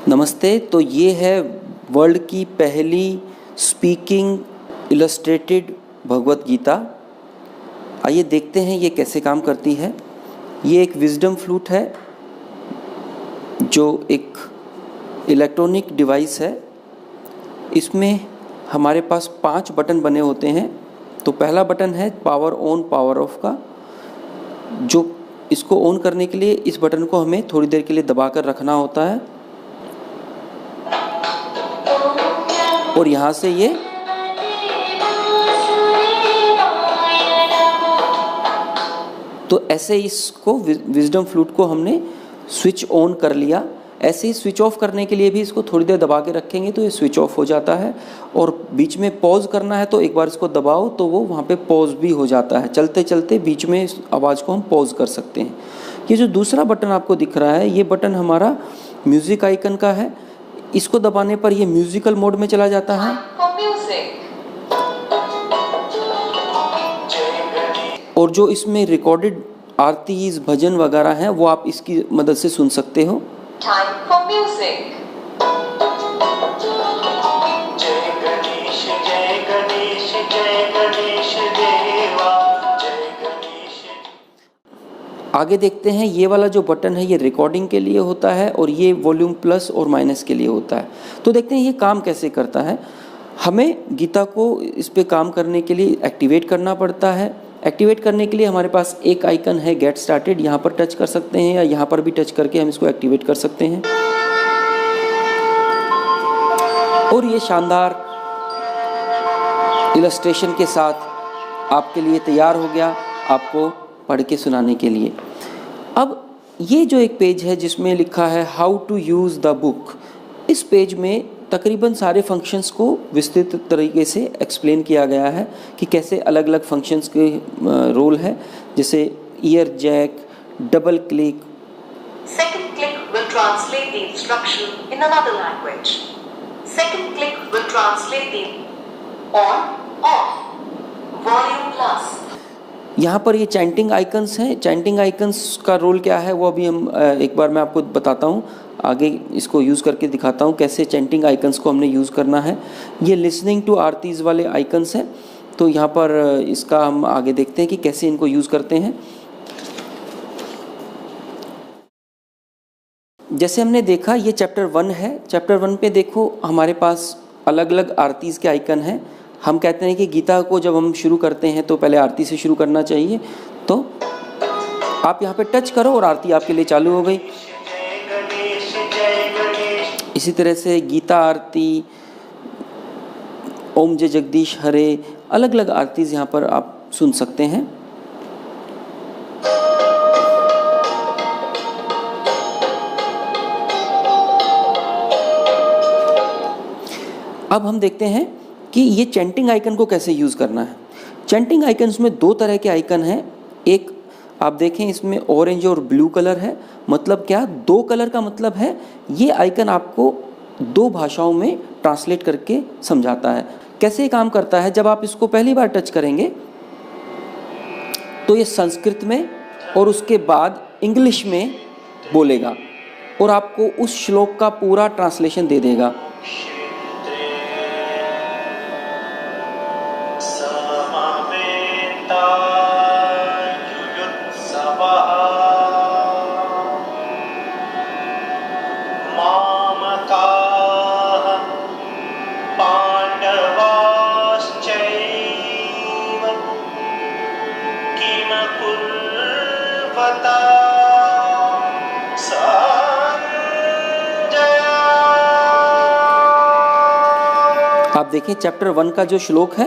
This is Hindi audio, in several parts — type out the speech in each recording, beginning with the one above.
नमस्ते। तो ये है वर्ल्ड की पहली स्पीकिंग इलस्ट्रेटेड भगवत गीता। आइए देखते हैं ये कैसे काम करती है। ये एक विजडम फ्लूट है जो एक इलेक्ट्रॉनिक डिवाइस है। इसमें हमारे पास 5 बटन बने होते हैं। तो पहला बटन है पावर ऑन पावर ऑफ का, जो इसको ऑन करने के लिए इस बटन को हमें थोड़ी देर के लिए दबा कर रखना होता है और यहाँ से ये तो ऐसे इसको विजडम फ्लूट को हमने स्विच ऑन कर लिया। ऐसे ही स्विच ऑफ करने के लिए भी इसको थोड़ी देर दबा के रखेंगे तो ये स्विच ऑफ हो जाता है। और बीच में पॉज करना है तो एक बार इसको दबाओ तो वो वहाँ पे पॉज भी हो जाता है। चलते चलते बीच में इस आवाज़ को हम पॉज कर सकते हैं। ये जो दूसरा बटन आपको दिख रहा है, ये बटन हमारा म्यूज़िक आइकन का है। इसको दबाने पर ये म्यूज़िकल मोड में चला जाता है और जो इसमें रिकॉर्डेड आरतीज भजन वगैरह हैं वो आप इसकी मदद से सुन सकते हो। Time for music. जय गणेश जय गणेश जय गणेश देवा जय गणेश। आगे देखते हैं, ये वाला जो बटन है ये रिकॉर्डिंग के लिए होता है और ये वॉल्यूम प्लस और माइनस के लिए होता है। तो देखते हैं ये काम कैसे करता है। हमें गीता को इस पे काम करने के लिए एक्टिवेट करना पड़ता है। एक्टिवेट करने के लिए हमारे पास एक आइकन है गेट स्टार्टेड, यहाँ पर टच कर सकते हैं या यहाँ पर भी टच करके हम इसको एक्टिवेट कर सकते हैं। और ये शानदार इलस्ट्रेशन के साथ आपके लिए तैयार हो गया, आपको पढ़ के सुनाने के लिए। अब ये जो एक पेज है जिसमें लिखा है how to use the book, इस पेज में तकरीबन सारे फंक्शंस को विस्तृत तरीके से एक्सप्लेन किया गया है कि कैसे अलग अलग फंक्शंस के रोल है, जैसे ear jack, double click. Second click will translate the instruction in another language. Second click will translate the on, off, volume plus. यहाँ पर ये चैंटिंग आइकन्स हैं। चैंटिंग आइकन्स का रोल क्या है वो अभी हम एक बार मैं आपको बताता हूँ। आगे इसको यूज़ करके दिखाता हूँ कैसे चैंटिंग आइकन्स को हमने यूज़ करना है। ये लिसनिंग टू आरतीज़ वाले आइकन्स हैं। तो यहाँ पर इसका हम आगे देखते हैं कि कैसे इनको यूज़ करते हैं। जैसे हमने देखा ये चैप्टर 1 है। चैप्टर 1 पे देखो हमारे पास अलग अलग आरतीज़ के आइकन हैं। हम कहते हैं कि गीता को जब हम शुरू करते हैं तो पहले आरती से शुरू करना चाहिए। तो आप यहाँ पे टच करो और आरती आपके लिए चालू हो गई। इसी तरह से गीता आरती, ओम जय जगदीश हरे, अलग अलग आरतीज़ यहाँ पर आप सुन सकते हैं। अब हम देखते हैं कि ये चैंटिंग आइकन को कैसे यूज़ करना है। चैंटिंग आइकन्स में 2 तरह के आइकन हैं। एक आप देखें इसमें ऑरेंज और ब्लू कलर है। मतलब क्या, 2 कलर का मतलब है ये आइकन आपको 2 भाषाओं में ट्रांसलेट करके समझाता है। कैसे ये काम करता है, जब आप इसको पहली बार टच करेंगे तो ये संस्कृत में और उसके बाद इंग्लिश में बोलेगा और आपको उस श्लोक का पूरा ट्रांसलेशन दे देगा। आप देखें चैप्टर 1 का जो श्लोक है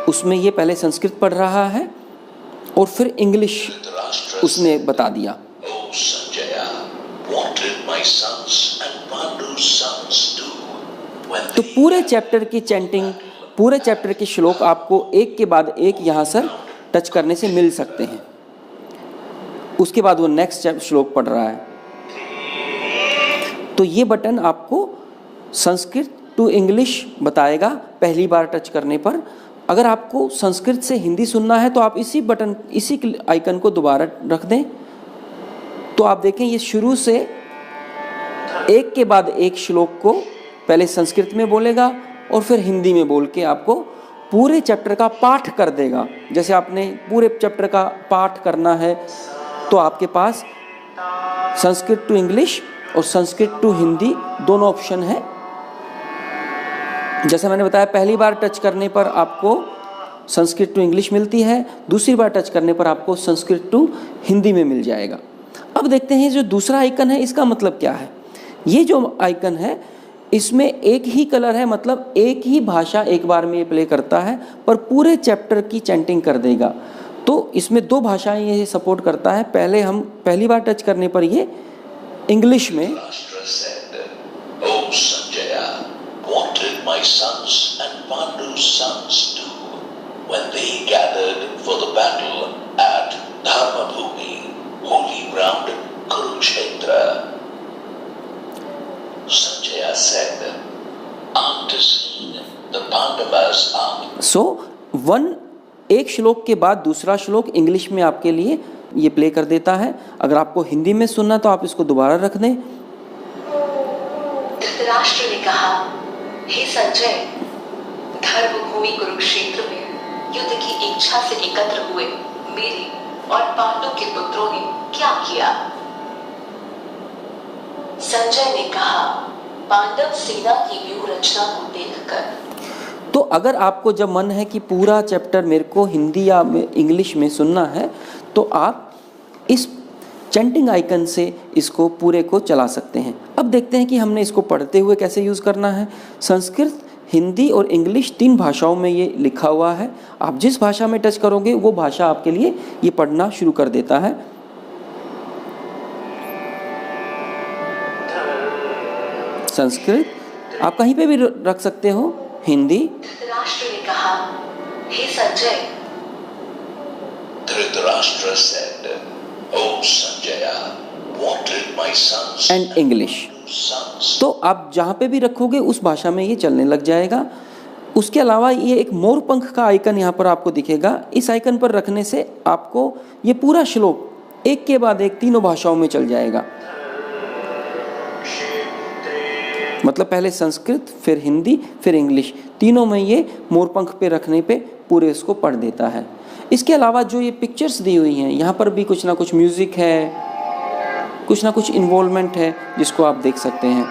उसमें ये पहले संस्कृत पढ़ रहा है और फिर इंग्लिश उसने बता दिया। तो पूरे चैप्टर की चैंटिंग, पूरे चैप्टर के श्लोक आपको एक के बाद एक यहाँ से टच करने से मिल सकते हैं। उसके बाद वो नेक्स्ट श्लोक पढ़ रहा है। तो ये बटन आपको संस्कृत टू इंग्लिश बताएगा पहली बार टच करने पर। अगर आपको संस्कृत से हिंदी सुनना है तो आप इसी बटन, इसी आइकन को दोबारा रख दें तो आप देखें ये शुरू से एक के बाद एक श्लोक को पहले संस्कृत में बोलेगा और फिर हिंदी में बोल के आपको पूरे चैप्टर का पाठ कर देगा। जैसे आपने पूरे चैप्टर का पाठ करना है तो आपके पास संस्कृत टू इंग्लिश और संस्कृत टू हिंदी दोनों ऑप्शन है। जैसे मैंने बताया, पहली बार टच करने पर आपको संस्कृत टू इंग्लिश मिलती है, दूसरी बार टच करने पर आपको संस्कृत टू हिंदी में मिल जाएगा। अब देखते हैं जो दूसरा आइकन है इसका मतलब क्या है। ये जो आइकन है इसमें एक ही कलर है, मतलब एक ही भाषा एक बार में ये प्ले करता है पर पूरे चैप्टर की चैंटिंग कर देगा। तो इसमें दो भाषाएं ये सपोर्ट करता है। पहली बार टच करने पर ये इंग्लिश में, एक श्लोक के बाद दूसरा श्लोक इंग्लिश में आपके लिए ये प्ले कर देता है। अगर आपको हिंदी में सुनना तो आप इसको दोबारा रख दें। धृतराष्ट्र ने कहा, हे संजय, धर्मभूमि कुरुक्षेत्र में युद्ध की इच्छा से एकत्र हुए मेरे और पांडु के पुत्रों ने क्या किया? संजय ने कहा, पांडव सेना की व्यूह रचना को देखकर। तो अगर आपको जब मन है कि पूरा चैप्टर मेरे को हिंदी या इंग्लिश में सुनना है तो आप इस चैंटिंग आइकन से इसको पूरे को चला सकते हैं। अब देखते हैं कि हमने इसको पढ़ते हुए कैसे यूज़ करना है। संस्कृत, हिंदी और इंग्लिश 3 भाषाओं में ये लिखा हुआ है। आप जिस भाषा में टच करोगे वो भाषा आपके लिए ये पढ़ना शुरू कर देता है। संस्कृत आप कहीं पे भी रख सकते हो, हिंदी। धृतराष्ट्र ने कहा, हे Sanjay, Dhritarashtra said, "O Sanjaya, what did my sons and English. तो आप जहाँ पे भी रखोगे उस भाषा में ये चलने लग जाएगा। उसके अलावा ये एक मोर पंख का आइकन यहाँ पर आपको दिखेगा। इस आइकन पर रखने से आपको ये पूरा श्लोक एक के बाद एक तीनों भाषाओं में चल जाएगा। मतलब पहले संस्कृत, फिर हिंदी, फिर इंग्लिश, तीनों में ये मोरपंख पे रखने पे पूरे इसको पढ़ देता है। इसके अलावा जो ये पिक्चर्स दी हुई हैं यहाँ पर भी कुछ ना कुछ म्यूज़िक है, कुछ ना कुछ इन्वॉल्वमेंट है जिसको आप देख सकते हैं।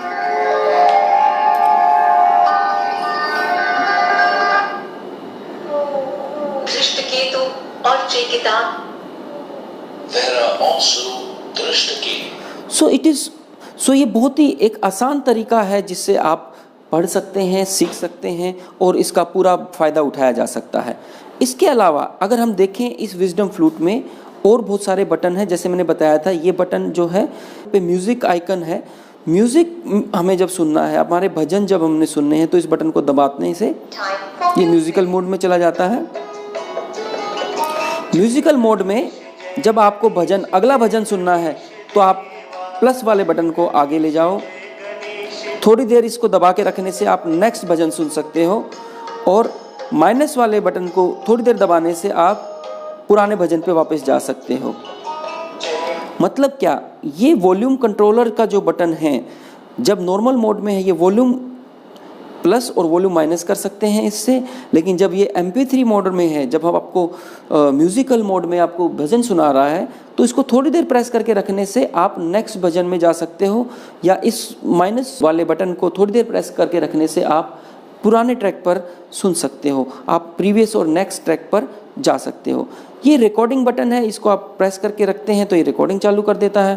धृष्टकेतु और Chekitan. There are also Drishtaki. सो ये बहुत ही एक आसान तरीका है जिससे आप पढ़ सकते हैं, सीख सकते हैं और इसका पूरा फ़ायदा उठाया जा सकता है। इसके अलावा अगर हम देखें इस विजडम फ्लूट में और बहुत सारे बटन हैं। जैसे मैंने बताया था, ये बटन जो है पे म्यूज़िक आइकन है। म्यूज़िक हमें जब सुनना है, हमारे भजन जब हमने सुनने हैं तो इस बटन को दबाने से ये म्यूज़िकल मोड में चला जाता है। म्यूज़िकल मोड में जब आपको अगला भजन सुनना है तो आप प्लस वाले बटन को आगे ले जाओ, थोड़ी देर इसको दबा के रखने से आप नेक्स्ट भजन सुन सकते हो, और माइनस वाले बटन को थोड़ी देर दबाने से आप पुराने भजन पे वापस जा सकते हो। मतलब क्या, ये वॉल्यूम कंट्रोलर का जो बटन है, जब नॉर्मल मोड में है ये वॉल्यूम प्लस और वॉल्यूम माइनस कर सकते हैं इससे, लेकिन जब ये MP3 मोड में है, जब हम आपको म्यूज़िकल मोड में आपको भजन सुना रहा है तो इसको थोड़ी देर प्रेस करके रखने से आप नेक्स्ट भजन में जा सकते हो, या इस माइनस वाले बटन को थोड़ी देर प्रेस करके रखने से आप पुराने ट्रैक पर सुन सकते हो, आप प्रीवियस और नेक्स्ट ट्रैक पर जा सकते हो। ये रिकॉर्डिंग बटन है, इसको आप प्रेस करके रखते हैं तो ये रिकॉर्डिंग चालू कर देता है।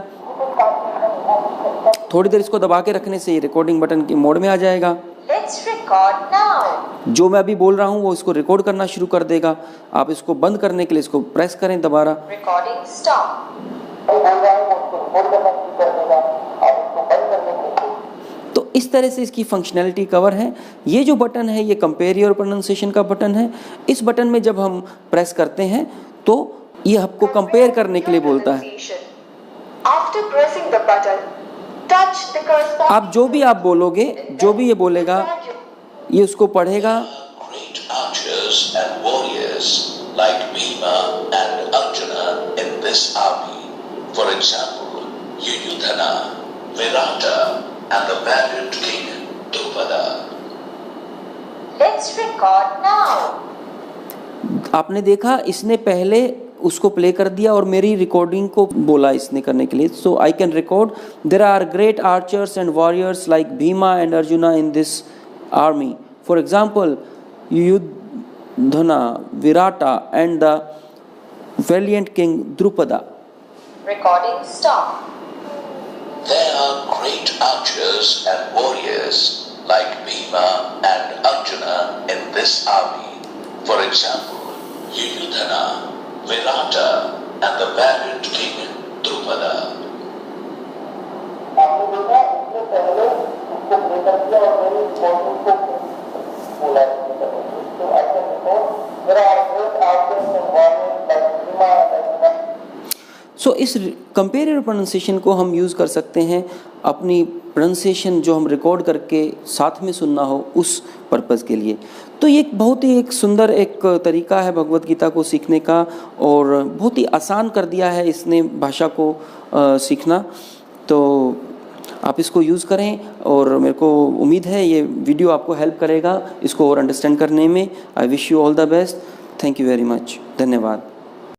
थोड़ी देर इसको दबा के रखने से ये रिकॉर्डिंग बटन के मोड में आ जाएगा। Let's record now. जो मैं अभी बोल रहा हूँ वो इसको रिकॉर्ड करना शुरू कर देगा। आप इसको बंद करने के लिए इसको प्रेस करें दोबारा। Recording stop. तो इस तरह से इसकी फंक्शनैलिटी कवर है। ये जो बटन है ये कंपेयर योर प्रोनाउंसिएशन का बटन है। इस बटन में जब हम प्रेस करते हैं तो ये आपको कंपेयर करने के लिए बोलता है। After pressing the button, touch the corresponding. आप जो भी आप बोलोगे, जो भी ये बोलेगा ये उसको पढ़ेगा। Great archers and warriors like Bhima and Arjuna in this army. For example, Yuyudhana, Virata valiant king Drupada. Let's record now. आपने देखा इसने पहले उसको प्ले कर दिया और मेरी रिकॉर्डिंग को बोला इसने करने के लिए. So I can record. There are great archers and warriors like Bhima and Arjuna in this army. For example Yuyudhana, Virata and the valiant king Drupada. Recording stop. There are great archers and warriors like Bhima and Arjuna in this army. For example, Yudhana, Virata and the valiant king Drupada. आपने देखा इससे पहले उसको प्ले कर दिया और मेरी रिकॉर्डिंग को बोला. तो I can record. There are great artist and warriors like Bhima and Arjuna. So is comparative pronunciation को हम यूज़ कर सकते हैं अपनी प्रोनाउंसिएशन जो हम रिकॉर्ड करके साथ में सुनना हो उस पर्पज़ के लिए. तो ये एक बहुत ही एक सुंदर एक तरीका है भगवत गीता को सीखने का और बहुत ही आसान कर दिया है इसने भाषा को सीखना. तो आप इसको यूज़ करें और मेरे को उम्मीद है ये वीडियो आपको हेल्प करेगा इसको और अंडरस्टैंड करने में. I wish you all the best. Thank you very much. धन्यवाद.